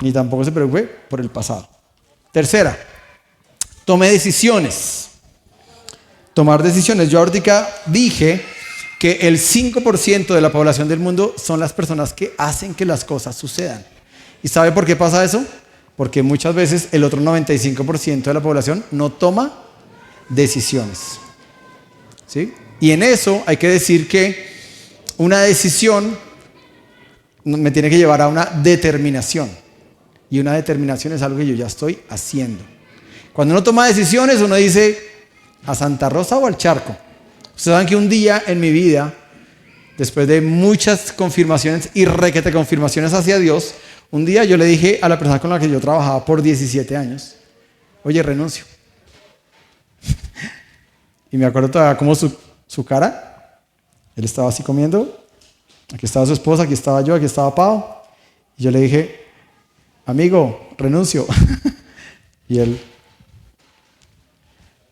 Ni tampoco se preocupe por el pasado. Tercera, tome decisiones. Tomar decisiones. Yo ahorita dije que el 5% de la población del mundo son las personas que hacen que las cosas sucedan. ¿Y sabe por qué pasa eso? Porque muchas veces el otro 95% de la población no toma decisiones. ¿Sí? Y en eso hay que decir que una decisión me tiene que llevar a una determinación. Y una determinación es algo que yo ya estoy haciendo. Cuando uno toma decisiones, uno dice, ¿a Santa Rosa o al charco? Ustedes saben que un día en mi vida, después de muchas confirmaciones y requete confirmaciones hacia Dios, un día yo le dije a la persona con la que yo trabajaba por 17 años, oye, renuncio. Y me acuerdo todavía como su cara, él estaba así comiendo, aquí estaba su esposa, aquí estaba yo, aquí estaba Pau, y yo le dije, amigo, renuncio. Y él,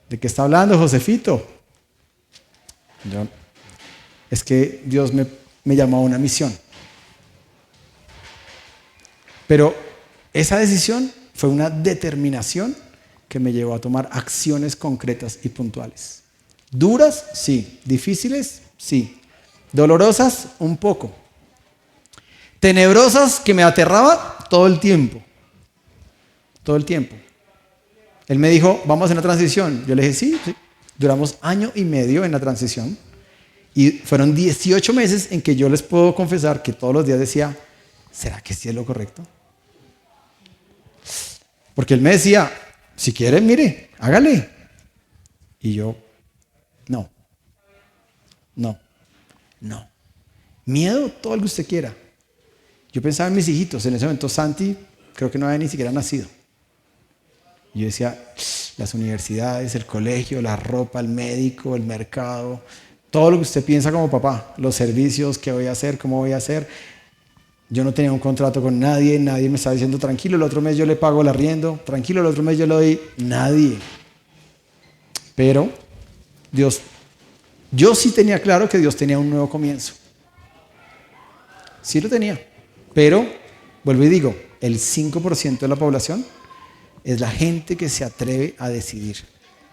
¿de qué está hablando, Josefito? Yo, es que Dios me llamó a una misión. Pero esa decisión fue una determinación que me llevó a tomar acciones concretas y puntuales. ¿Duras? Sí. ¿Difíciles? Sí. ¿Dolorosas? Un poco. ¿Tenebrosas? Que me aterraba todo el tiempo. Todo el tiempo. Él me dijo, vamos a hacer una transición. Yo le dije, sí. Duramos 1 año y medio en la transición. Y fueron 18 meses en que yo les puedo confesar que todos los días decía, ¿será que sí es lo correcto? Porque él me decía, si quiere, mire, hágale. Y yo, no. Miedo, todo lo que usted quiera. Yo pensaba en mis hijitos. En ese momento Santi creo que no había ni siquiera nacido. Y yo decía, las universidades, el colegio, la ropa, el médico, el mercado, todo lo que usted piensa como papá, los servicios, qué voy a hacer, cómo voy a hacer. Yo no tenía un contrato con nadie me estaba diciendo tranquilo, el otro mes yo le pago el arriendo, tranquilo, el otro mes yo le doy, nadie. Pero Dios, yo sí tenía claro que Dios tenía un nuevo comienzo. Sí lo tenía. Pero, vuelvo y digo, el 5% de la población es la gente que se atreve a decidir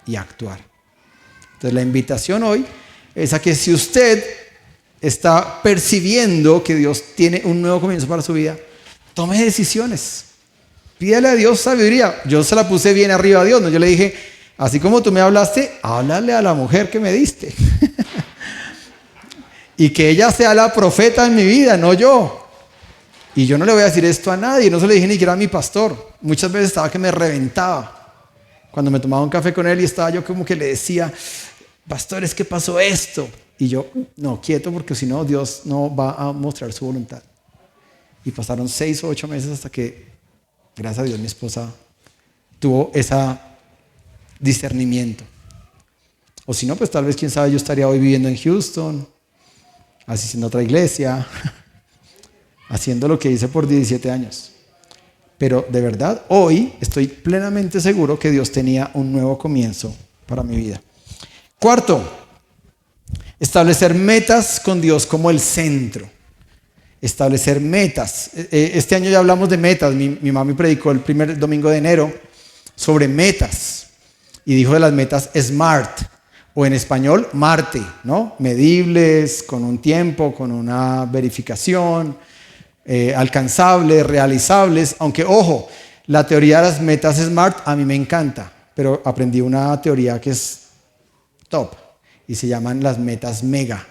y a actuar. Entonces la invitación hoy es a que si usted está percibiendo que Dios tiene un nuevo comienzo para su vida, tome decisiones. Pídale a Dios sabiduría. Yo se la puse bien arriba a Dios, ¿no? Yo le dije, así como tú me hablaste, háblale a la mujer que me diste. Y que ella sea la profeta en mi vida, no yo. Y yo no le voy a decir esto a nadie, no se lo dije ni siquiera a mi pastor. Muchas veces estaba que me reventaba. Cuando me tomaba un café con él y estaba yo como que le decía, pastor, es que pasó esto. Y yo, no, quieto, porque si no, Dios no va a mostrar su voluntad. Y pasaron 6 o 8 meses hasta que, gracias a Dios, mi esposa tuvo ese discernimiento. O si no, pues tal vez, quién sabe, yo estaría hoy viviendo en Houston, asistiendo a otra iglesia, haciendo lo que hice por 17 años. Pero de verdad, hoy estoy plenamente seguro que Dios tenía un nuevo comienzo para mi vida. Cuarto, establecer metas con Dios como el centro. Establecer metas. Este año ya hablamos de metas. Mi mami predicó el primer domingo de enero sobre metas. Y dijo de las metas SMART O en español, Marte, ¿no? Medibles, con un tiempo, con una verificación, alcanzables, realizables. Aunque, ojo, la teoría de las metas SMART a mí me encanta, pero aprendí una teoría que es top y se llaman las metas MEGA.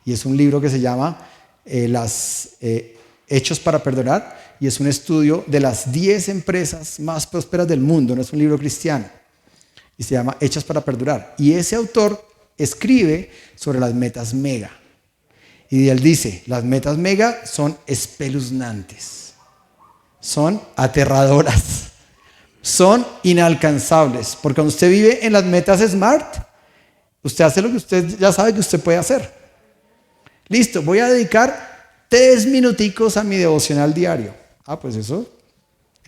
Y es un libro que se llama Hechos para Perdonar, y es un estudio de las 10 empresas más prósperas del mundo, no es un libro cristiano, y se llama Hechos para Perdurar. Y ese autor escribe sobre las metas mega. Y él dice, las metas mega son espeluznantes, son aterradoras, son inalcanzables, porque cuando usted vive en las metas SMART, usted hace lo que usted ya sabe que usted puede hacer. Listo, voy a dedicar 3 minuticos a mi devocional diario. Pues eso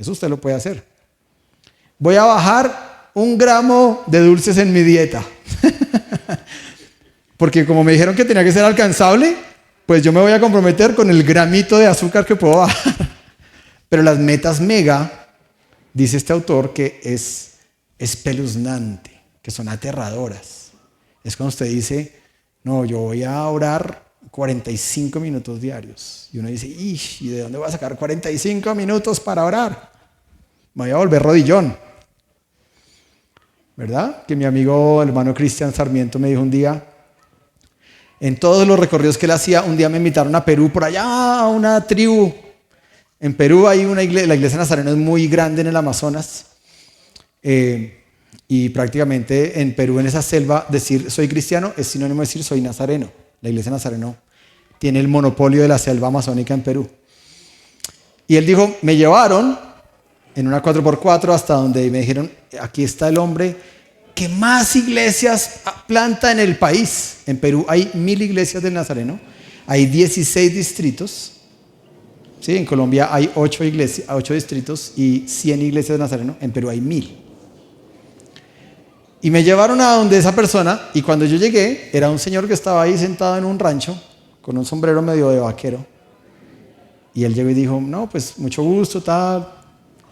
usted lo puede hacer. Voy a bajar 1 gramo de dulces en mi dieta. Porque como me dijeron que tenía que ser alcanzable, pues yo me voy a comprometer con el gramito de azúcar que puedo bajar. Pero las metas mega, dice este autor, que es espeluznante, que son aterradoras. Es cuando usted dice, no, yo voy a orar 45 minutos diarios. Y uno dice, ¿y de dónde voy a sacar 45 minutos para orar? Me voy a volver rodillón. ¿Verdad? Que mi amigo, el hermano Cristian Sarmiento, me dijo un día, en todos los recorridos que él hacía, un día me invitaron a Perú, por allá, a una tribu. En Perú hay una iglesia, la iglesia Nazareno es muy grande en el Amazonas. Y prácticamente en Perú, en esa selva, decir soy cristiano es sinónimo de decir soy nazareno. La iglesia Nazareno tiene el monopolio de la selva amazónica en Perú. Y él dijo, me llevaron en una 4x4 hasta donde me dijeron, aquí está el hombre que más iglesias planta en el país. En Perú hay 1000 iglesias del Nazareno, hay 16 distritos. Sí, en Colombia hay 8 distritos y 100 iglesias del Nazareno. En Perú hay 1000. Y me llevaron a donde esa persona, y cuando yo llegué, era un señor que estaba ahí sentado en un rancho, con un sombrero medio de vaquero. Y él llegó y dijo, no, pues mucho gusto, tal.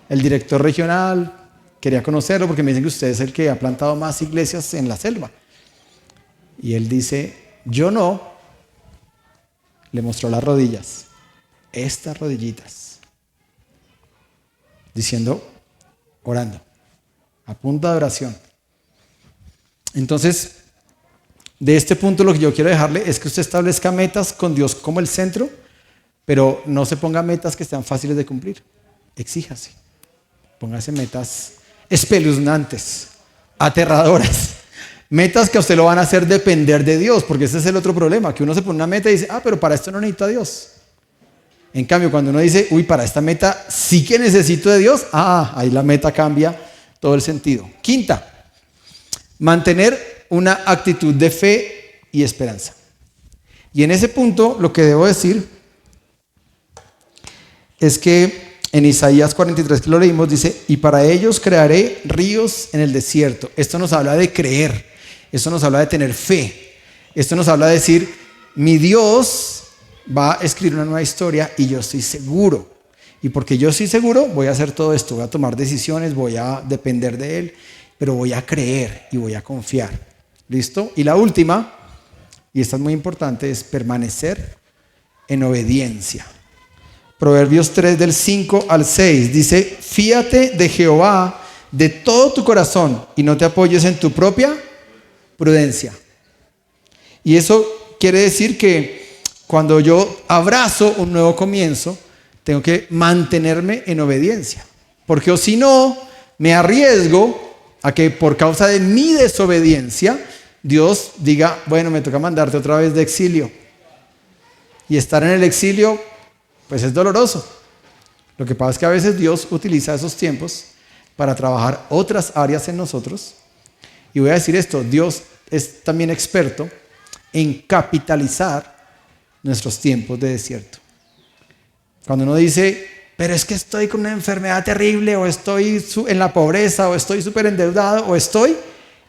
El director regional, quería conocerlo porque me dicen que usted es el que ha plantado más iglesias en la selva. Y él dice, yo no. Le mostró las rodillas, estas rodillitas, diciendo, orando, a punta de oración. Entonces, de este punto lo que yo quiero dejarle es que usted establezca metas con Dios como el centro, pero no se ponga metas que sean fáciles de cumplir. Exíjase. Póngase metas espeluznantes, aterradoras. Metas que a usted lo van a hacer depender de Dios, porque ese es el otro problema, que uno se pone una meta y dice, pero para esto no necesito a Dios. En cambio, cuando uno dice, para esta meta sí que necesito de Dios, ahí la meta cambia todo el sentido. Quinta, mantener una actitud de fe y esperanza. Y en ese punto lo que debo decir es que en Isaías 43, que lo leímos, dice, y para ellos crearé ríos en el desierto. Esto nos habla de creer, esto nos habla de tener fe, esto nos habla de decir, mi Dios va a escribir una nueva historia y yo estoy seguro. Y porque yo estoy seguro, voy a hacer todo esto, voy a tomar decisiones, voy a depender de Él, pero voy a creer y voy a confiar. ¿Listo? Y la última, y esta es muy importante, es permanecer en obediencia. Proverbios 3 del 5 al 6 dice, fíate de Jehová de todo tu corazón y no te apoyes en tu propia prudencia. Y eso quiere decir que cuando yo abrazo un nuevo comienzo, tengo que mantenerme en obediencia. Porque o si no, me arriesgo a que por causa de mi desobediencia, Dios diga, bueno, me toca mandarte otra vez de exilio. Y estar en el exilio, pues es doloroso. Lo que pasa es que a veces Dios utiliza esos tiempos para trabajar otras áreas en nosotros. Y voy a decir esto, Dios es también experto en capitalizar nuestros tiempos de desierto. Cuando uno dice, pero es que estoy con una enfermedad terrible, o estoy en la pobreza, o estoy súper endeudado, o estoy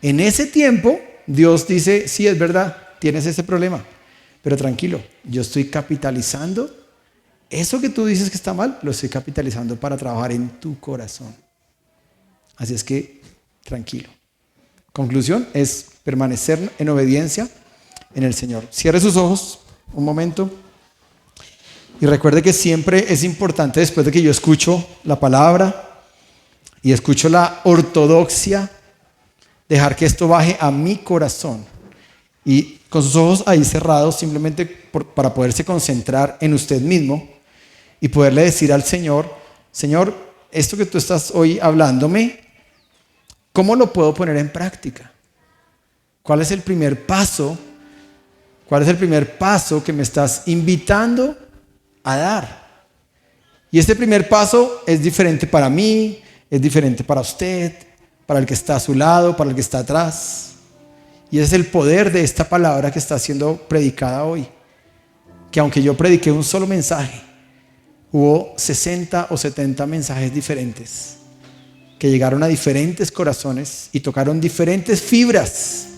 en ese tiempo, Dios dice, sí, es verdad, tienes ese problema, pero tranquilo, yo estoy capitalizando eso que tú dices que está mal, lo estoy capitalizando para trabajar en tu corazón. Así es que, tranquilo. Conclusión es, permanecer en obediencia en el Señor. Cierre sus ojos un momento y recuerde que siempre es importante, después de que yo escucho la palabra y escucho la ortodoxia, dejar que esto baje a mi corazón y con sus ojos ahí cerrados, simplemente para poderse concentrar en usted mismo y poderle decir al Señor: Señor, esto que tú estás hoy hablándome, ¿cómo lo puedo poner en práctica? ¿Cuál es el primer paso? ¿Cuál es el primer paso que me estás invitando a dar? Y este primer paso es diferente para mí, es diferente para usted, para el que está a su lado, para el que está atrás. Y ese es el poder de esta palabra que está siendo predicada hoy. Que aunque yo prediqué un solo mensaje, hubo 60 o 70 mensajes diferentes que llegaron a diferentes corazones y tocaron diferentes fibras.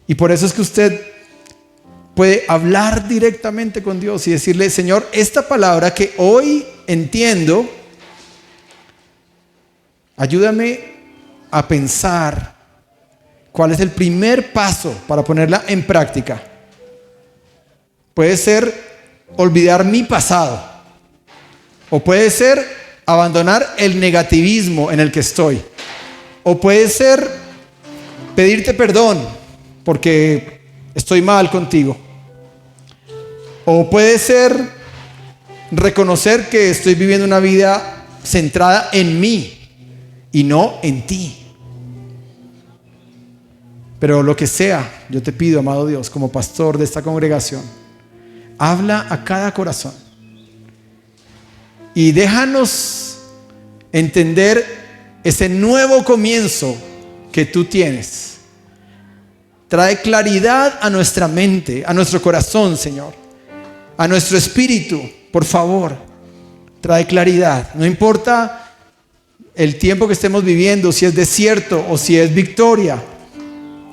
Y por eso es que usted puede hablar directamente con Dios y decirle: Señor, esta palabra que hoy entiendo, ayúdame a pensar cuál es el primer paso para ponerla en práctica. Puede ser olvidar mi pasado, o puede ser abandonar el negativismo en el que estoy, o puede ser pedirte perdón porque estoy mal contigo, o puede ser reconocer que estoy viviendo una vida centrada en mí y no en ti. Pero lo que sea, yo te pido, amado Dios, como pastor de esta congregación, habla a cada corazón y déjanos entender ese nuevo comienzo que tú tienes. Trae claridad a nuestra mente, a nuestro corazón, Señor, a nuestro espíritu. Por favor, trae claridad. No importa el tiempo que estemos viviendo, si es desierto o si es victoria,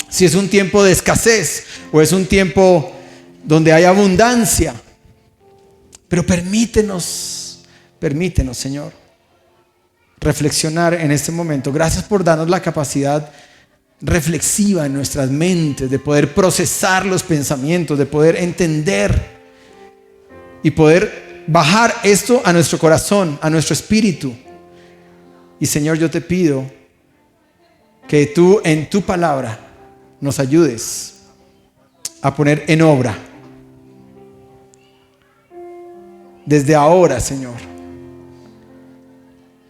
si es un tiempo de escasez o es un tiempo donde hay abundancia. Pero permítenos, Señor, reflexionar en este momento. Gracias por darnos la capacidad reflexiva en nuestras mentes, de poder procesar los pensamientos, de poder entender y poder bajar esto a nuestro corazón, a nuestro espíritu. Y Señor, yo te pido que tú en tu palabra nos ayudes a poner en obra desde ahora, Señor.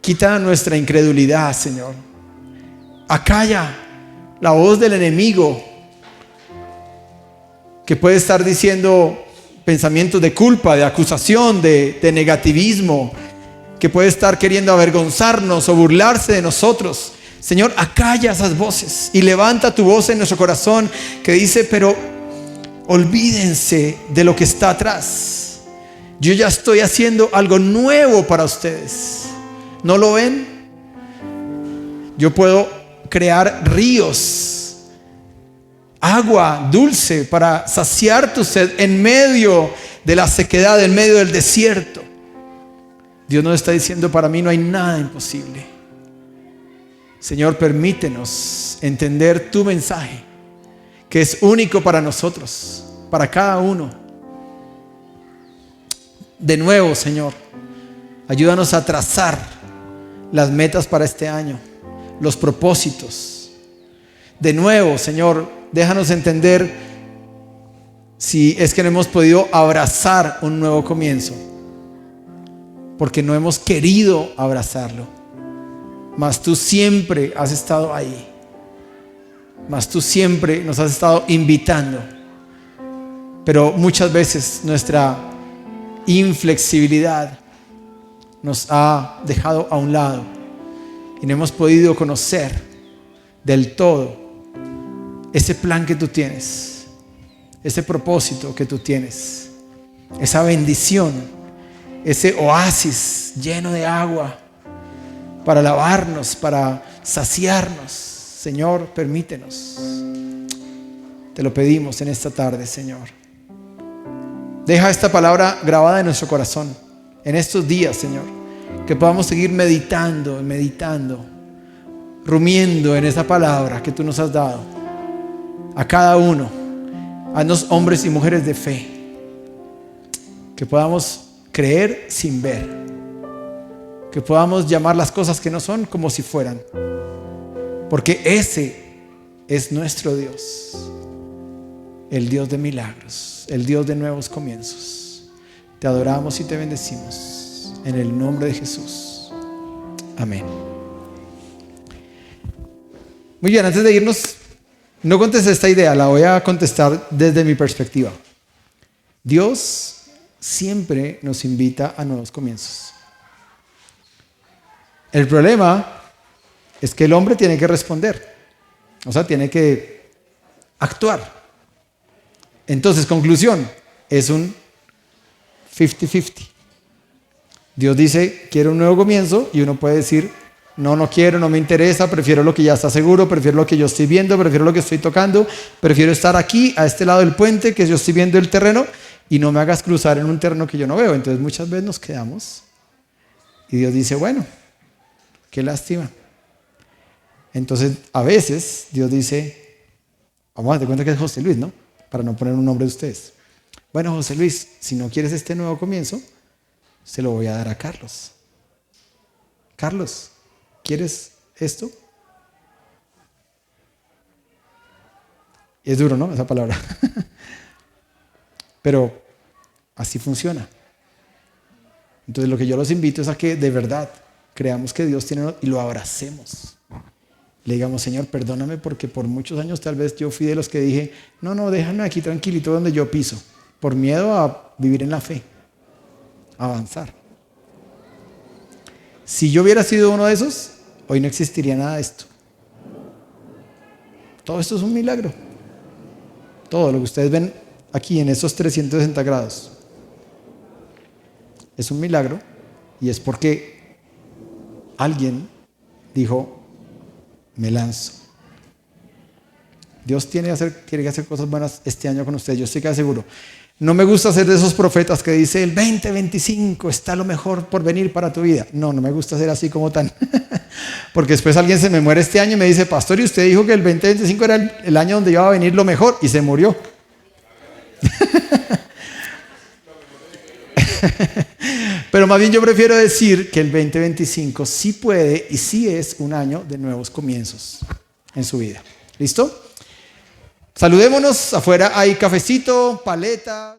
Quita nuestra incredulidad, Señor. Acalla la voz del enemigo que puede estar diciendo pensamientos de culpa, de acusación, de negativismo, que puede estar queriendo avergonzarnos o burlarse de nosotros. Señor, acalla esas voces y levanta tu voz en nuestro corazón que dice: pero olvídense de lo que está atrás. Yo ya estoy haciendo algo nuevo para ustedes. ¿No lo ven? Yo puedo crear ríos, agua dulce para saciar tu sed en medio de la sequedad, en medio del desierto. Dios nos está diciendo: para mí no hay nada imposible. Señor, permítenos entender tu mensaje, que es único para nosotros, para cada uno. De nuevo, Señor, ayúdanos a trazar las metas para este año, los propósitos. De nuevo, Señor, déjanos entender si es que no hemos podido abrazar un nuevo comienzo, porque no hemos querido abrazarlo. Mas tú siempre has estado ahí. Mas tú siempre nos has estado invitando. Pero muchas veces nuestra inflexibilidad nos ha dejado a un lado y no hemos podido conocer del todo ese plan que tú tienes, ese propósito que tú tienes, esa bendición, ese oasis lleno de agua para lavarnos, para saciarnos. Señor, permítenos. Te lo pedimos en esta tarde, Señor. Deja esta palabra grabada en nuestro corazón en estos días, Señor, que podamos seguir meditando, rumiendo en esa palabra que tú nos has dado, a cada uno. Haznos hombres y mujeres de fe, que podamos creer sin ver, que podamos llamar las cosas que no son como si fueran, porque ese es nuestro Dios, el Dios de milagros, el Dios de nuevos comienzos. Te adoramos y te bendecimos en el nombre de Jesús. Amén. Muy bien, antes de irnos, no contesté esta idea, la voy a contestar desde mi perspectiva. Dios siempre nos invita a nuevos comienzos. El problema es que el hombre tiene que responder, o sea, tiene que actuar. Entonces, conclusión, es un 50-50. Dios dice, quiero un nuevo comienzo, y uno puede decir, no quiero, no me interesa, prefiero lo que ya está seguro, prefiero lo que yo estoy viendo, prefiero lo que estoy tocando, prefiero estar aquí, a este lado del puente, que yo estoy viendo el terreno, y no me hagas cruzar en un terreno que yo no veo. Entonces muchas veces nos quedamos, y Dios dice, bueno, qué lástima. Entonces a veces Dios dice, vamos a dar cuenta que es José Luis, ¿no? Para no poner un nombre de ustedes. Bueno, José Luis, si no quieres este nuevo comienzo, se lo voy a dar a Carlos. Carlos, ¿quieres esto? Es duro, ¿no? Esa palabra. Pero así funciona. Entonces lo que yo los invito es a que de verdad creamos que Dios tiene y lo abracemos. Le digamos, Señor, perdóname porque por muchos años tal vez yo fui de los que dije, no, déjame aquí tranquilito donde yo piso, por miedo a vivir en la fe, a avanzar. Si yo hubiera sido uno de esos, hoy no existiría nada de esto. Todo esto es un milagro. Todo lo que ustedes ven aquí en esos 360 grados es un milagro, y es porque alguien dijo, me lanzo. Dios quiere que hacer cosas buenas este año con ustedes, yo estoy casi seguro. No me gusta ser de esos profetas que dice el 2025 está lo mejor por venir para tu vida. No me gusta ser así como tan. Porque después alguien se me muere este año y me dice, pastor, y usted dijo que el 2025 era el año donde iba a venir lo mejor, y se murió. Pero más bien yo prefiero decir que el 2025 sí puede y sí es un año de nuevos comienzos en su vida. ¿Listo? Saludémonos, afuera hay cafecito, paleta.